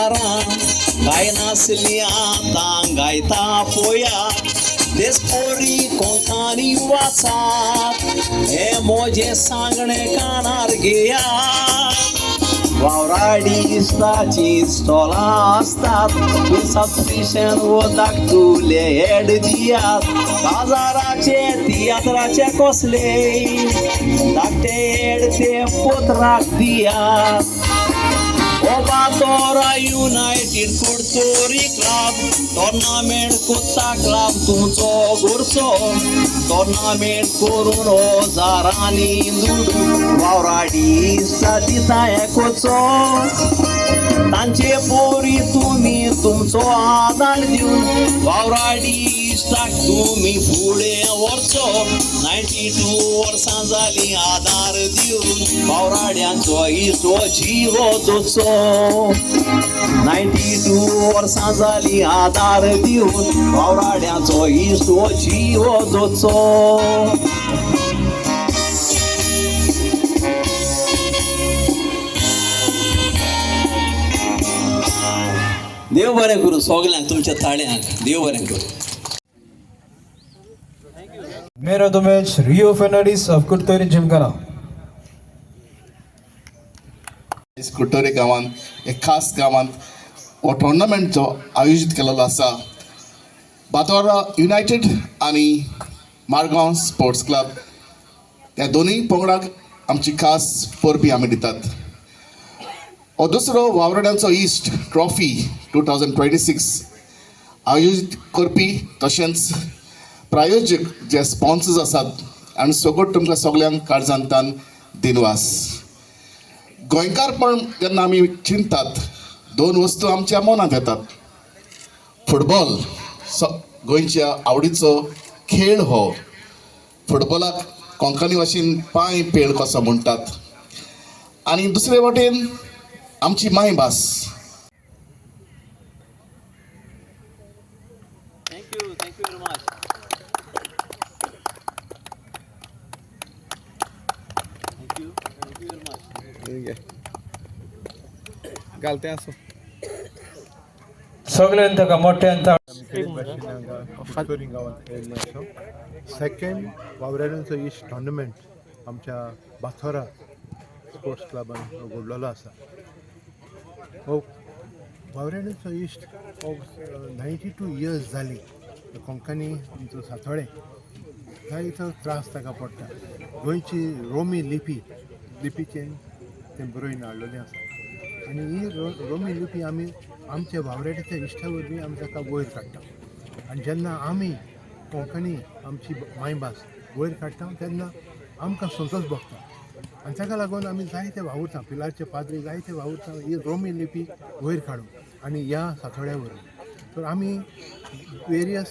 बाजारां काय नासली आता गायता पोया देश पोरी कोंकाणी वाचात हे मोजे सांगणे कानार घेया वावराडी इश्टाची स्टॉलां आसतात तूं सबस्क्रिप्शन वोदाक तुले एड दियात बाजाराचे तियात्राचे कसले धाकटे एड ते पोत्राक दियात Obatora United Kurtori Club Tournament Kutta Club तुमचो घरचो टोर्नामेंट करून हजारांनी दुडू वावराडी दिता एकोचो तांचे पोरी तुमी तुमचो आदार दिवन वावराडी इश्टाक तुमी फुडें व्हरचो 92 वर्सां जालीं आदार दिवन वावराड्यांचो इश्ट हो जीव दोचो 92 वर्सां जालीं आदार दिवन वावराड्यांचो इश्ट हो जीव दोचो देव बरें करूं सगल्यांक तुमच्या ताळ्यांक देव बरें करूं Man of the match, Rio Fernandes of Kurtori Gymkhana. कुट्टोरी गांवांत एक खास गांवांत हो टोर्नामेंट जो आयोजीत केलेलो आसा बातोरा युनायटेड आनी मारगांव स्पोर्ट्स क्लब ह्या दोनूय पंगडाक आमची खास परबी आमी दितात हो दुसरो वावराड्यांचो इश्ट ट्रॉफी 2026 आयोजीत करपी तशेंच प्रायोजक जे स्पॉन्सर्स आसात आनी सगळ्यो तुमकां सगळ्यांक काळजांतान दिनवास गोंयकारपण जेन्ना आमी चिंततात दोन वस्तू आमच्या मनांत येतात फुटबॉल गोंयच्या आवडीचो खेळ हो फुटबॉलाक कोंकणी भाशेन पांय पेळ कसो म्हणटात आनी दुसरे वटेन आमची मायभास thank you very much thank you very much घालते असो सगळ्यांत ताका मोठ्यान सेकंड वावराड्यांचो इश्ट टोर्नामेंट आमच्या बाथोरा स्पोर्ट्स क्लबान घडलेलो आसा हो वावराड्यांचो इश्ट हो 92 इयर्स जाली कोंकणी आमचो सातोळे जायतो त्रास ताका पडटा गोंयची रोमी लिपीचें तें बरोवन हाडलेलें आसा आनी ही रोमी लिपी आमी आमच्या वावराड्याच्या इश्टा वरवीं आमी ताका वयर काडटा आनी जेन्ना आमी कोंकणी आमची मायभास वयर काडटा तेन्ना आमकां संतोश भोगता आनी ताका लागून आमी जायते वावुरता पिलारचे पाद्री जायते वावुरता ही रोमी लिपी वयर काडून आनी ह्या सातोड्या वरवीं तर आमी वेरियस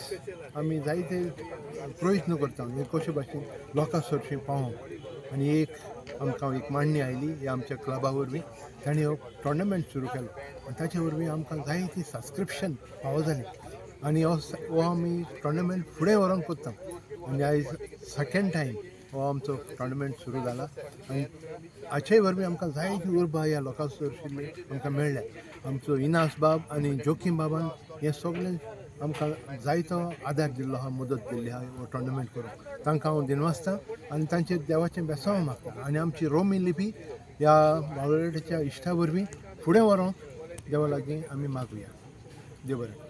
आमी जायते प्रयत्न करता हे कशे भाशेन लोकां सरशी पावोवंक आनी आमकां एक मांडणी आयली ही आमच्या क्लबा वरवीं ताणें हो टोर्नामेंट सुरू केलो आनी ताचे वरवीं आमकां जायती सबस्क्रिप्शन फावो जाली आनी हो आमी टोर्नामेंट फुडें व्हरोंक कोत्ता आनी आयज सेकेंड टायम हो आमचो टोर्नामेंट सुरू जाला आनी हाचे वरवीं आमकां जायती उर्बा ह्या लोकां सरशी आमकां मेळ्ळ्या आमचो इनास बाब आनी जोखीम बाबान हे सगळे आमकां जायतो आदार दिल्लो आहा मदत दिल्ली आहा हो टोर्नामेंट करूंक तांकां हांव दिनवासता आनी तांचेर देवाचें बेसांव मागता आनी आमची रोमी लिपी ह्या वावराड्याच्या इश्टा वरवीं फुडें व्हरोंक देवा लागीं आमी मागुया देव बरें